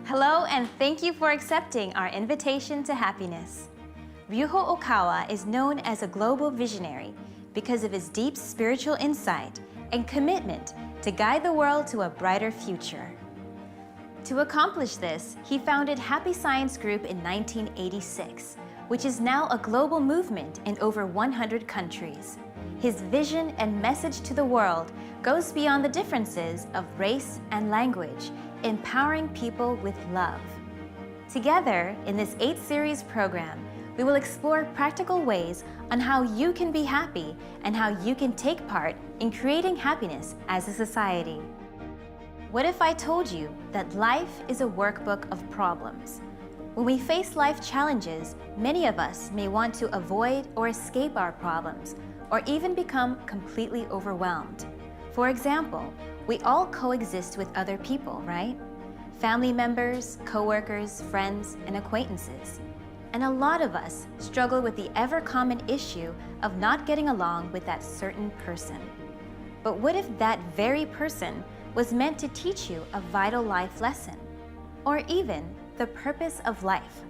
Hello, and thank you for accepting our invitation to happiness. Ryuho Okawa is known as a global visionary because of his deep spiritual insight and commitment to guide the world to a brighter future. To accomplish this, he founded Happy Science Group in 1986, which is now a global movement in over 100 countries. His vision and message to the world goes beyond the differences of race and language, empowering people with love. Together, in this 8-series program, we will explore practical ways on how you can be happy and how you can take part in creating happiness as a society. What if I told you that life is a workbook of problems? When we face life challenges, many of us may want to avoid or escape our problems, or even become completely overwhelmed. For example, we all coexist with other people, right? Family members, coworkers, friends, and acquaintances. And a lot of us struggle with the ever-common issue of not getting along with that certain person. But what if that very person was meant to teach you a vital life lesson, or even the purpose of life?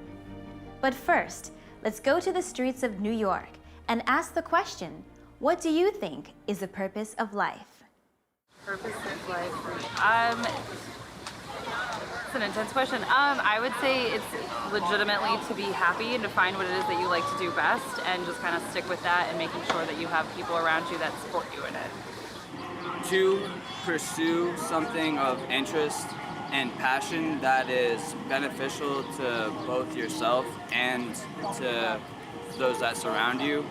But first, let's go to the streets of New York and ask the question, what do you think is the purpose of life? Purpose of life? It's an intense question. I would say it's legitimately to be happy and to find what it is that you like to do best and just kind of stick with that and making sure that you have people around you that support you in it. To pursue something of interest and passion that is beneficial to both yourself and to those that surround you,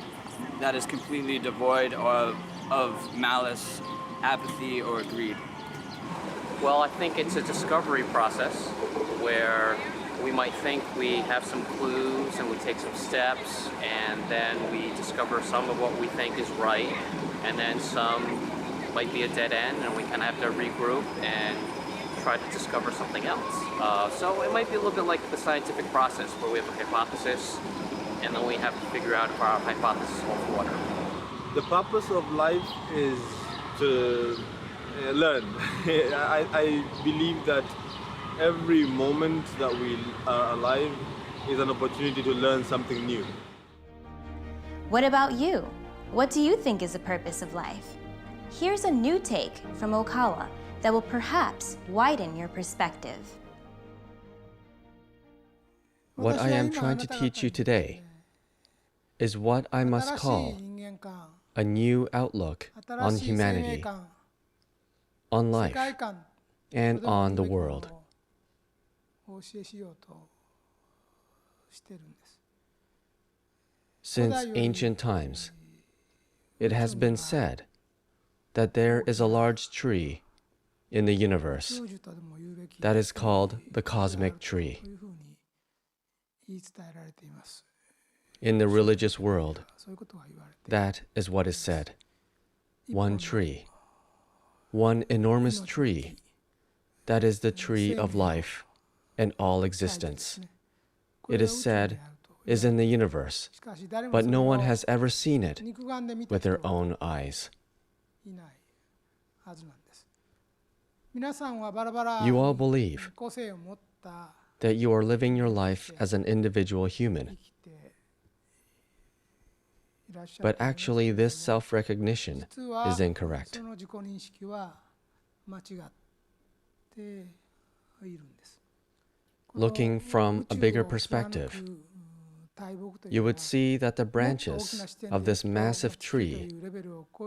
that is completely devoid of malice, apathy, or greed. Well, I think it's a discovery process where we might think we have some clues and we take some steps and then we discover some of what we think is right, and then some might be a dead end and we kind of have to regroup and try to discover something else. So it might be a little bit like the scientific process where we have a hypothesis and then we have to figure out if our hypothesis holds water. The purpose of life is to learn. I believe that every moment that we are alive is an opportunity to learn something new. What about you? What do you think is the purpose of life? Here's a new take from Okawa that will perhaps widen your perspective. What I am trying to teach you today is what I must call a new outlook on humanity, on life, and on the world. Since ancient times, it has been said that there is a large tree in the universe that is called the cosmic tree. In the religious world, that is what is said. One tree, one enormous tree, that is the tree of life and all existence. It is said is in the universe, but no one has ever seen it with their own eyes. You all believe that you are living your life as an individual human. But actually, this self-recognition is incorrect. Looking from a bigger perspective, you would see that the branches of this massive tree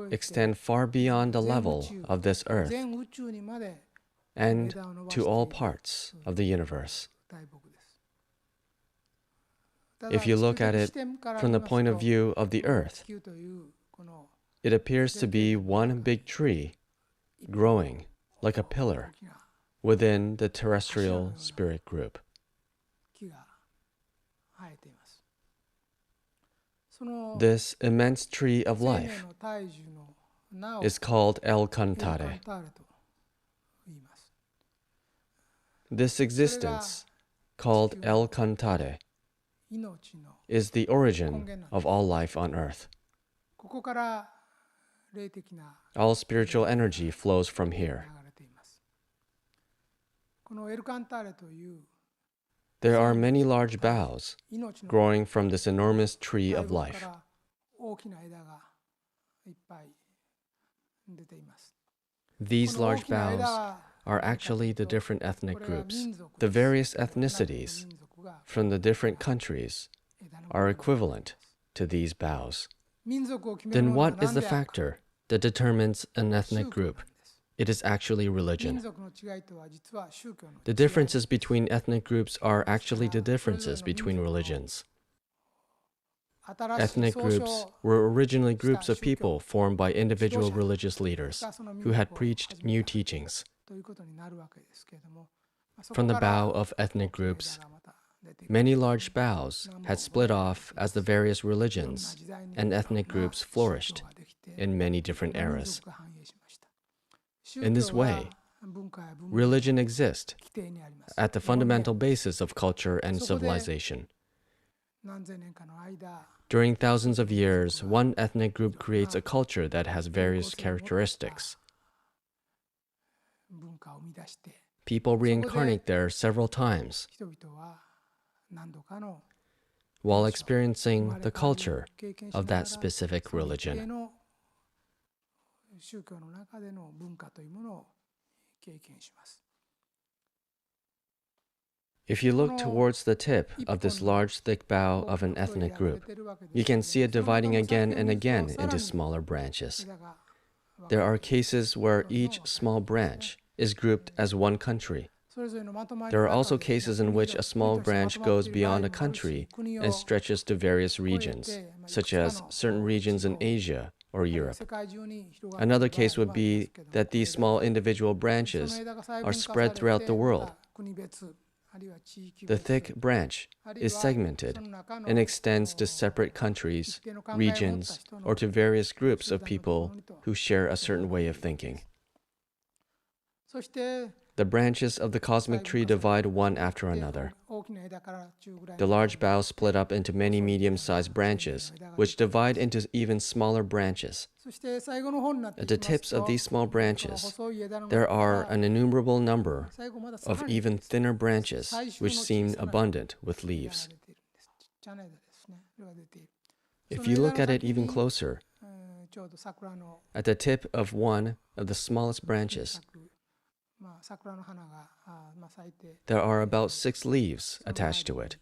extend far beyond the level of this earth and to all parts of the universe. If you look at it from the point of view of the earth, it appears to be one big tree growing like a pillar within the terrestrial spirit group. This immense tree of life is called El Cantare. This existence, called El Cantare, is the origin of all life on earth. All spiritual energy flows from here. There are many large boughs growing from this enormous tree of life. These large boughs are actually the different ethnic groups. The various ethnicities from the different countries are equivalent to these boughs. Then what is the factor that determines an ethnic group? It is actually religion. The differences between ethnic groups are actually the differences between religions. Ethnic groups were originally groups of people formed by individual religious leaders who had preached new teachings. From the bough of ethnic groups, many large boughs had split off as the various religions and ethnic groups flourished in many different eras. In this way, religion exists at the fundamental basis of culture and civilization. During thousands of years, one ethnic group creates a culture that has various characteristics. People reincarnate there several times while experiencing the culture of that specific religion. If you look towards the tip of this large, thick bough of an ethnic group, you can see it dividing again and again into smaller branches. There are cases where each small branch is grouped as one country. There are also cases in which a small branch goes beyond a country and stretches to various regions, such as certain regions in Asia or Europe. Another case would be that these small individual branches are spread throughout the world. The thick branch is segmented and extends to separate countries, regions, or to various groups of people who share a certain way of thinking. The branches of the cosmic tree divide one after another. The large boughs split up into many medium-sized branches, which divide into even smaller branches. At the tips of these small branches, there are an innumerable number of even thinner branches, which seem abundant with leaves. If you look at it even closer, at the tip of one of the smallest branches, there are about 6 leaves attached to it.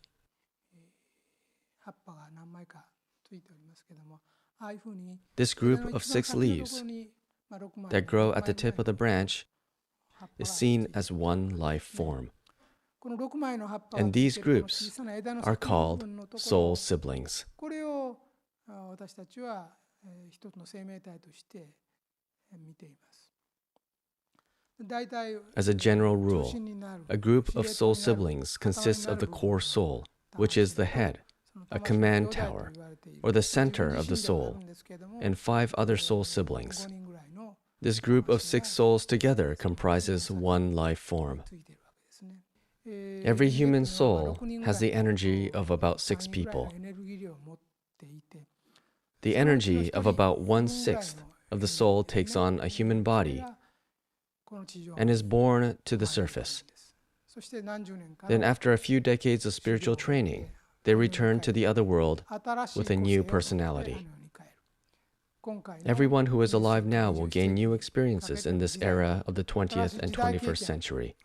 This group of 6 leaves that grow at the tip of the branch is seen as one life form. And these groups are called soul siblings. As a general rule, a group of soul siblings consists of the core soul, which is the head, a command tower, or the center of the soul, and 5 other soul siblings. This group of 6 souls together comprises one life form. Every human soul has the energy of about 6 people. The energy of about 1/6 of the soul takes on a human body and is born to the surface. Then after a few decades of spiritual training, they return to the other world with a new personality. Everyone who is alive now will gain new experiences in this era of the 20th and 21st century,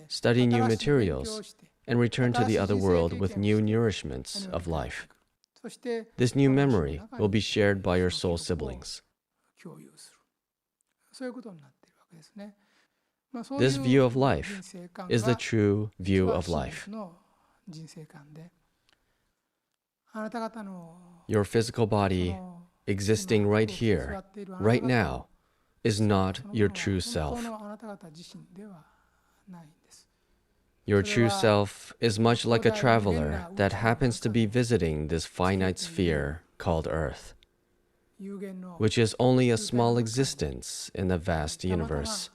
study new materials, and return to the other world with new nourishments of life. This new memory will be shared by your soul siblings. This view of life is the true view of life. Your physical body existing right here, right now, is not your true self. Your true self is much like a traveler that happens to be visiting this finite sphere called Earth, which is only a small existence in the vast universe.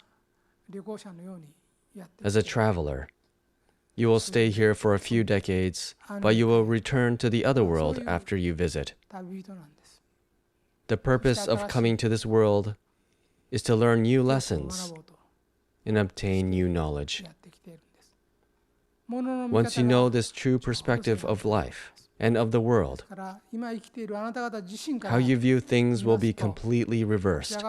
As a traveler, you will stay here for a few decades, but you will return to the other world after you visit. The purpose of coming to this world is to learn new lessons and obtain new knowledge. Once you know this true perspective of life and of the world, how you view things will be completely reversed.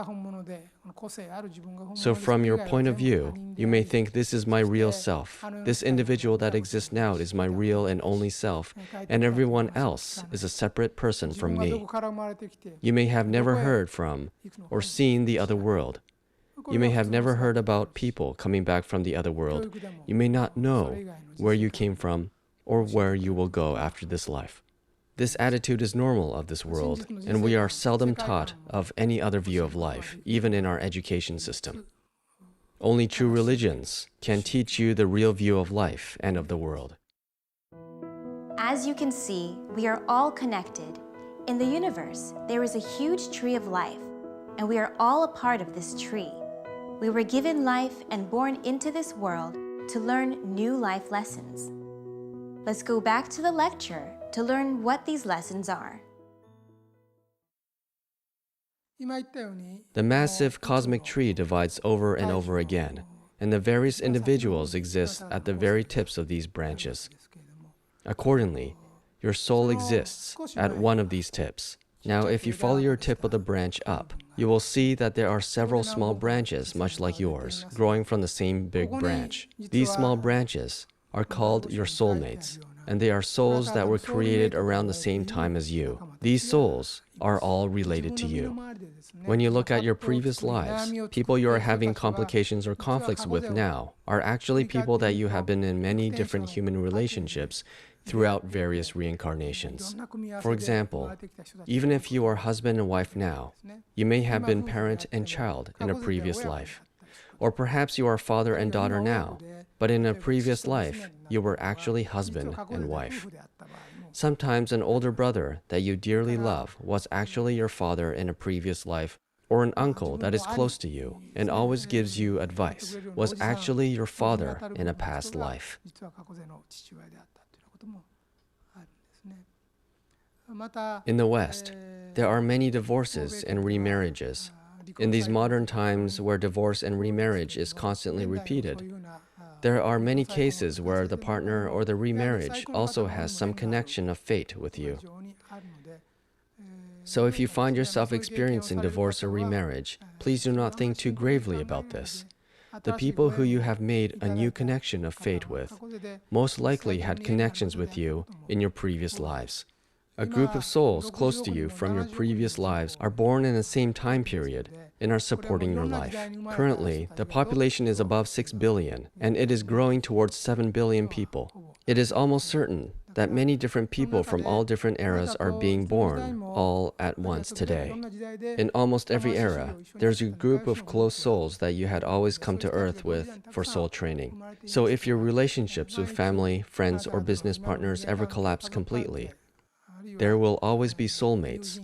So from your point of view, you may think this is my real self. This individual that exists now is my real and only self, and everyone else is a separate person from me. You may have never heard from or seen the other world. You may have never heard about people coming back from the other world. You may not know where you came from or where you will go after this life. This attitude is normal of this world, and we are seldom taught of any other view of life, even in our education system. Only true religions can teach you the real view of life and of the world. As you can see, we are all connected. In the universe, there is a huge tree of life, and we are all a part of this tree. We were given life and born into this world to learn new life lessons. Let's go back to the lecture to learn what these lessons are. The massive cosmic tree divides over and over again, and the various individuals exist at the very tips of these branches. Accordingly, your soul exists at one of these tips. Now, if you follow your tip of the branch up, you will see that there are several small branches, much like yours, growing from the same big branch. These small branches are called your soulmates, and they are souls that were created around the same time as you. These souls are all related to you. When you look at your previous lives, people you are having complications or conflicts with now are actually people that you have been in many different human relationships throughout various reincarnations. For example, even if you are husband and wife now, you may have been parent and child in a previous life. Or perhaps you are father and daughter now, but in a previous life, you were actually husband and wife. Sometimes an older brother that you dearly love was actually your father in a previous life, or an uncle that is close to you and always gives you advice was actually your father in a past life. In the West, there are many divorces and remarriages. In these modern times where divorce and remarriage is constantly repeated, there are many cases where the partner or the remarriage also has some connection of fate with you. So if you find yourself experiencing divorce or remarriage, please do not think too gravely about this. The people who you have made a new connection of fate with most likely had connections with you in your previous lives. A group of souls close to you from your previous lives are born in the same time period and are supporting your life. Currently, the population is above 6 billion, and it is growing towards 7 billion people. It is almost certain that many different people from all different eras are being born all at once today. In almost every era, there's a group of close souls that you had always come to Earth with for soul training. So if your relationships with family, friends, or business partners ever collapse completely, there will always be soulmates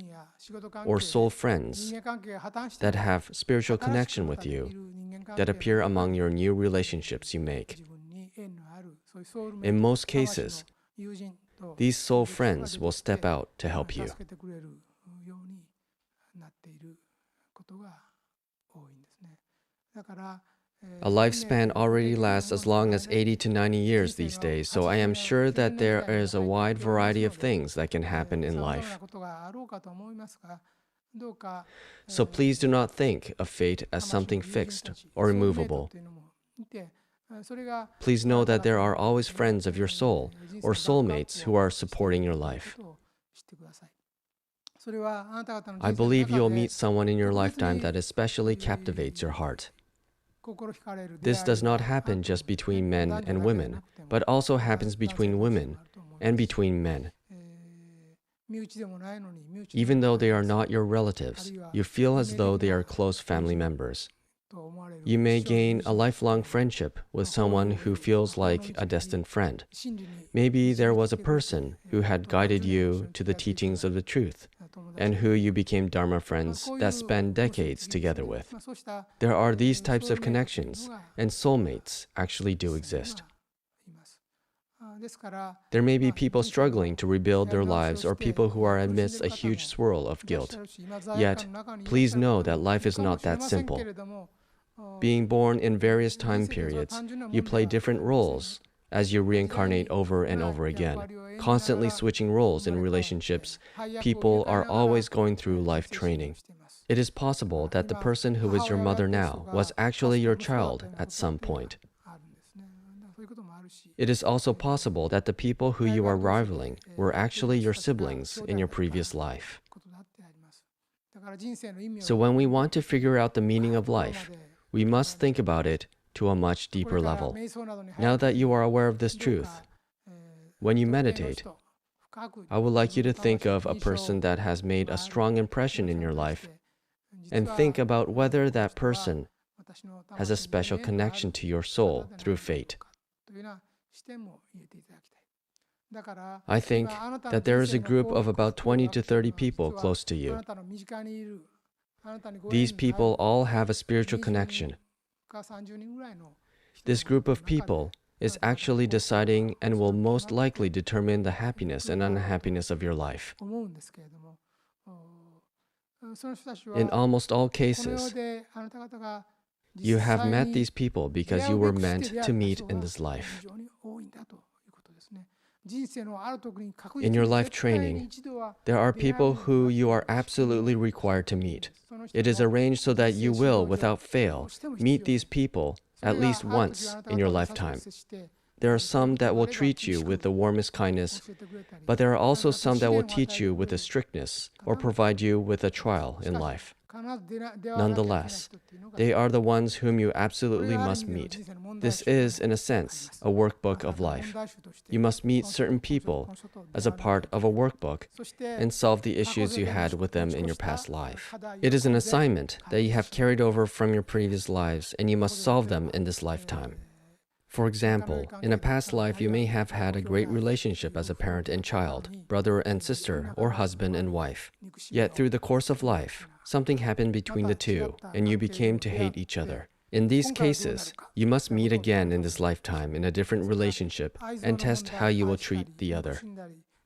or soul friends that have spiritual connection with you that appear among your new relationships you make. In most cases, these soul friends will step out to help you. A lifespan already lasts as long as 80 to 90 years these days, so I am sure that there is a wide variety of things that can happen in life. So please do not think of fate as something fixed or immovable. Please know that there are always friends of your soul or soulmates who are supporting your life. I believe you'll meet someone in your lifetime that especially captivates your heart. This does not happen just between men and women, but also happens between women and between men. Even though they are not your relatives, you feel as though they are close family members. You may gain a lifelong friendship with someone who feels like a distant friend. Maybe there was a person who had guided you to the teachings of the truth, and who you became Dharma friends that spend decades together with. There are these types of connections, and soulmates actually do exist. There may be people struggling to rebuild their lives or people who are amidst a huge swirl of guilt. Yet, please know that life is not that simple. Being born in various time periods, you play different roles as you reincarnate over and over again, constantly switching roles in relationships. People are always going through life training. It is possible that the person who is your mother now was actually your child at some point. It is also possible that the people who you are rivaling were actually your siblings in your previous life. So when we want to figure out the meaning of life, we must think about it to a much deeper level. Now that you are aware of this truth, when you meditate, I would like you to think of a person that has made a strong impression in your life and think about whether that person has a special connection to your soul through fate. I think that there is a group of about 20 to 30 people close to you. These people all have a spiritual connection. This group of people is actually deciding and will most likely determine the happiness and unhappiness of your life. In almost all cases, you have met these people because you were meant to meet in this life. In your life training, there are people who you are absolutely required to meet. It is arranged so that you will, without fail, meet these people at least once in your lifetime. There are some that will treat you with the warmest kindness, but there are also some that will teach you with a strictness or provide you with a trial in life. Nonetheless, they are the ones whom you absolutely must meet. This is, in a sense, a workbook of life. You must meet certain people as a part of a workbook and solve the issues you had with them in your past life. It is an assignment that you have carried over from your previous lives, and you must solve them in this lifetime. For example, in a past life, you may have had a great relationship as a parent and child, brother and sister, or husband and wife. Yet through the course of life, something happened between the two, and you became to hate each other. In these cases, you must meet again in this lifetime in a different relationship and test how you will treat the other.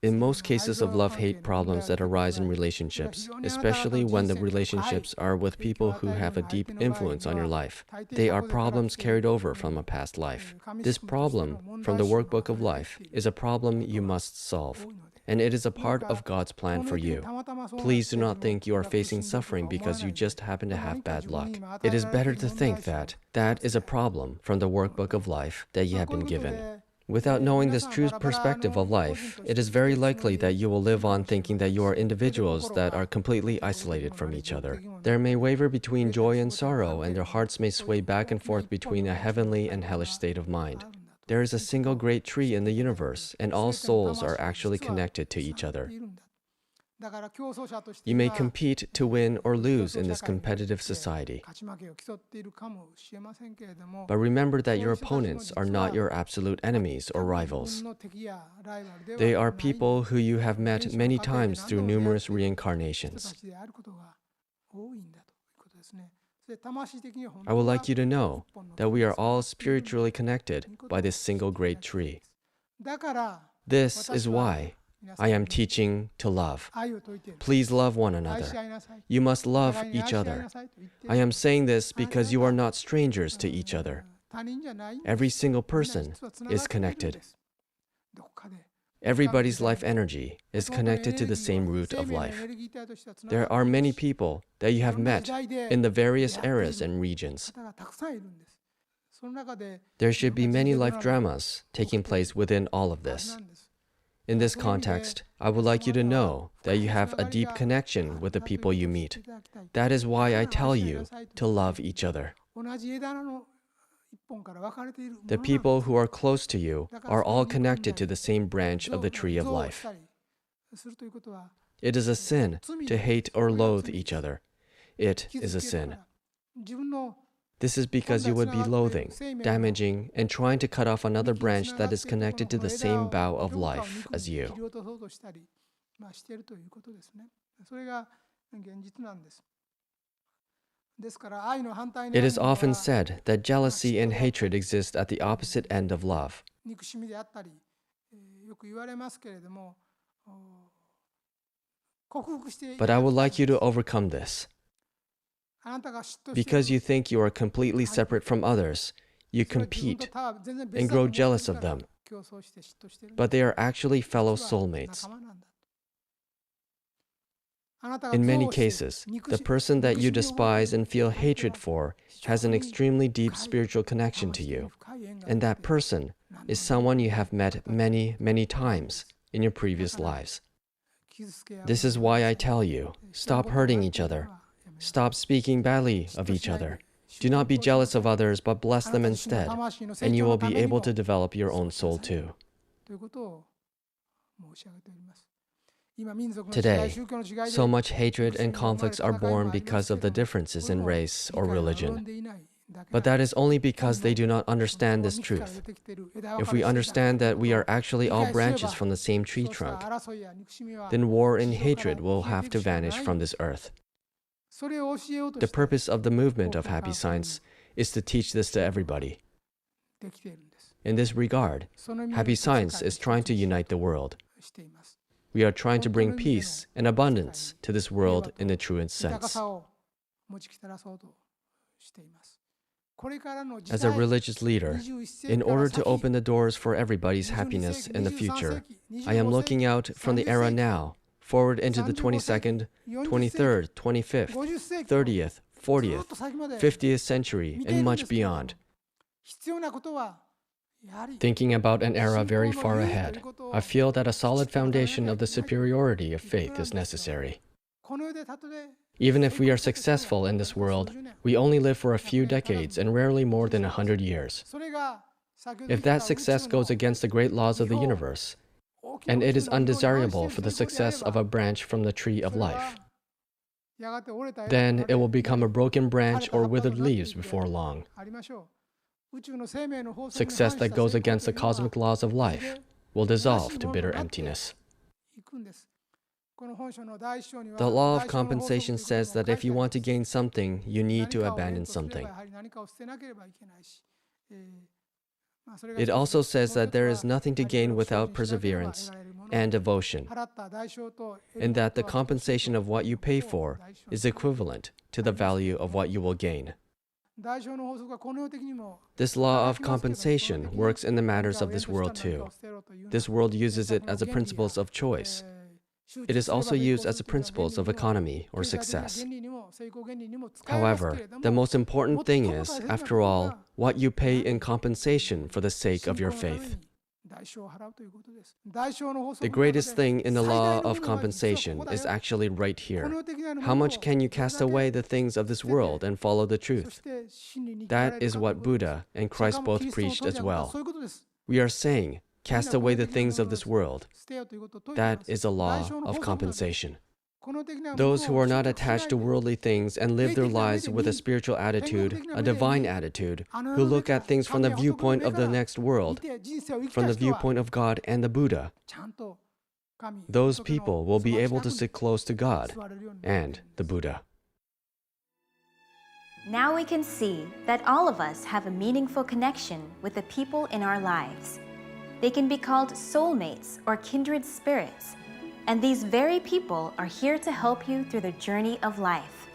In most cases of love-hate problems that arise in relationships, especially when the relationships are with people who have a deep influence on your life, they are problems carried over from a past life. This problem from the workbook of life is a problem you must solve, and it is a part of God's plan for you. Please do not think you are facing suffering because you just happen to have bad luck. It is better to think that that is a problem from the workbook of life that you have been given. Without knowing this true perspective of life, it is very likely that you will live on thinking that you are individuals that are completely isolated from each other. They may waver between joy and sorrow, and their hearts may sway back and forth between a heavenly and hellish state of mind. There is a single great tree in the universe, and all souls are actually connected to each other. You may compete to win or lose in this competitive society. But remember that your opponents are not your absolute enemies or rivals. They are people who you have met many times through numerous reincarnations. I would like you to know that we are all spiritually connected by this single great tree. This is why I am teaching to love. Please love one another. You must love each other. I am saying this because you are not strangers to each other. Every single person is connected. Everybody's life energy is connected to the same root of life. There are many people that you have met in the various eras and regions. There should be many life dramas taking place within all of this. In this context, I would like you to know that you have a deep connection with the people you meet. That is why I tell you to love each other. The people who are close to you are all connected to the same branch of the tree of life. It is a sin to hate or loathe each other. It is a sin. This is because you would be loathing, damaging, and trying to cut off another branch that is connected to the same bough of life as you. It is often said that jealousy and hatred exist at the opposite end of love. But I would like you to overcome this. Because you think you are completely separate from others, you compete and grow jealous of them. but they are actually fellow soulmates. In many cases, the person that you despise and feel hatred for has an extremely deep spiritual connection to you, and that person is someone you have met many, many times in your previous lives. This is why I tell you, stop hurting each other. Stop speaking badly of each other. Do not be jealous of others, but bless them instead, and you will be able to develop your own soul too. Today, so much hatred and conflicts are born because of the differences in race or religion. But that is only because they do not understand this truth. If we understand that we are actually all branches from the same tree trunk, then war and hatred will have to vanish from this earth. The purpose of the movement of Happy Science is to teach this to everybody. In this regard, Happy Science is trying to unite the world. We are trying to bring peace and abundance to this world in the truest sense. As a religious leader, in order to open the doors for everybody's happiness in the future, I am looking out from the era now, forward into the 22nd, 23rd, 25th, 30th, 40th, 50th century, and much beyond. Thinking about an era very far ahead, I feel that a solid foundation of the superiority of faith is necessary. Even if we are successful in this world, we only live for a few decades and rarely more than 100 years. If that success goes against the great laws of the universe, and it is undesirable for the success of a branch from the tree of life, then it will become a broken branch or withered leaves before long. Success that goes against the cosmic laws of life will dissolve to bitter emptiness. The law of compensation says that if you want to gain something, you need to abandon something. It also says that there is nothing to gain without perseverance and devotion, and that the compensation of what you pay for is equivalent to the value of what you will gain. This law of compensation works in the matters of this world too. This world uses it as a principle of choice. It is also used as a principle of economy or success. However, the most important thing is, after all, what you pay in compensation for the sake of your faith. The greatest thing in the law of compensation is actually right here. How much can you cast away the things of this world and follow the truth? That is what Buddha and Christ both preached as well. We are saying, cast away the things of this world. That is a law of compensation. Those who are not attached to worldly things and live their lives with a spiritual attitude, a divine attitude, who look at things from the viewpoint of the next world, from the viewpoint of God and the Buddha, those people will be able to sit close to God and the Buddha. Now we can see that all of us have a meaningful connection with the people in our lives. They can be called soulmates or kindred spirits, and these very people are here to help you through the journey of life.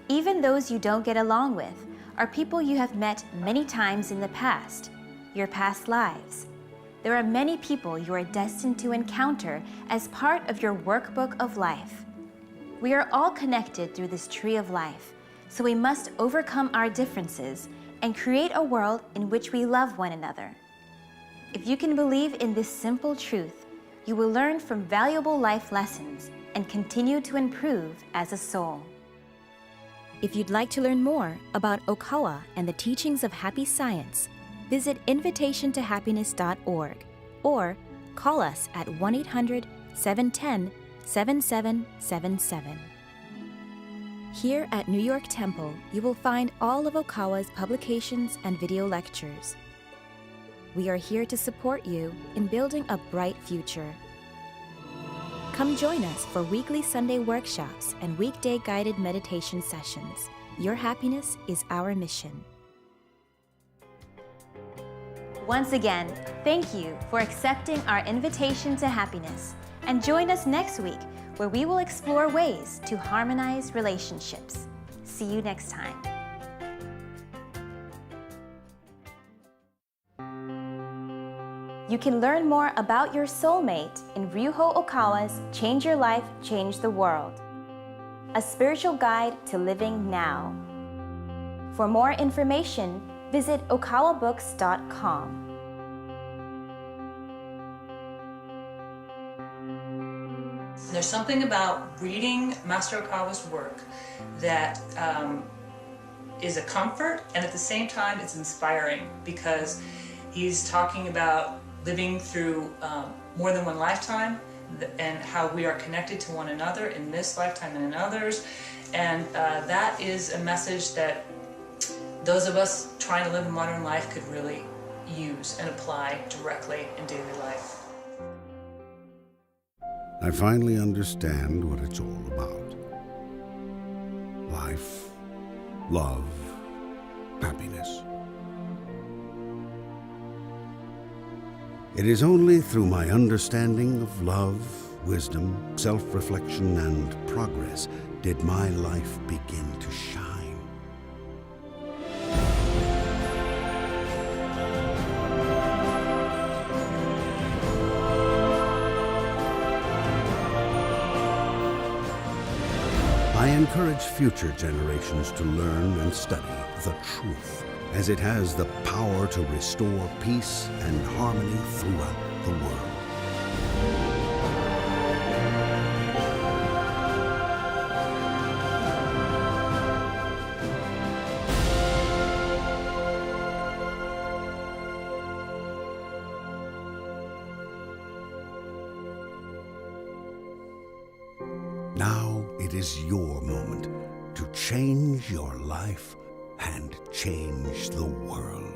Even those you don't get along with are people you have met many times in the past, your past lives. There are many people you are destined to encounter as part of your workbook of life. We are all connected through this tree of life, so we must overcome our differences and create a world in which we love one another. If you can believe in this simple truth, you will learn from valuable life lessons and continue to improve as a soul. If you'd like to learn more about Okawa and the teachings of Happy Science, visit invitationtohappiness.org or call us at 1-800-710-7777. Here at New York Temple, you will find all of Okawa's publications and video lectures. We are here to support you in building a bright future. Come join us for weekly Sunday workshops and weekday guided meditation sessions. Your happiness is our mission. Once again, thank you for accepting our invitation to happiness, and join us next week where we will explore ways to harmonize relationships. See you next time. You can learn more about your soulmate in Ryuho Okawa's Change Your Life, Change the World, a spiritual guide to living now. For more information, visit okawabooks.com. There's something about reading Master Okawa's work that is a comfort, and at the same time it's inspiring, because he's talking about living through more than one lifetime and how we are connected to one another in this lifetime and in others. And that is a message that those of us trying to live a modern life could really use and apply directly in daily life. I finally understand what it's all about. Life, love, happiness. It is only through my understanding of love, wisdom, self-reflection, and progress did my life begin to shine. I encourage future generations to learn and study the truth, as it has the power to restore peace and harmony throughout the world. Now it is your moment to change your life and change the world.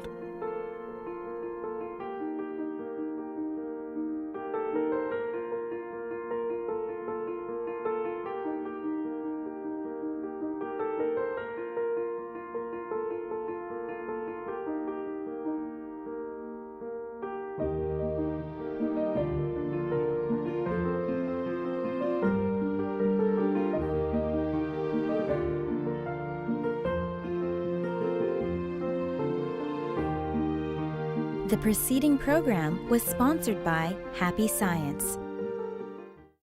The preceding program was sponsored by Happy Science.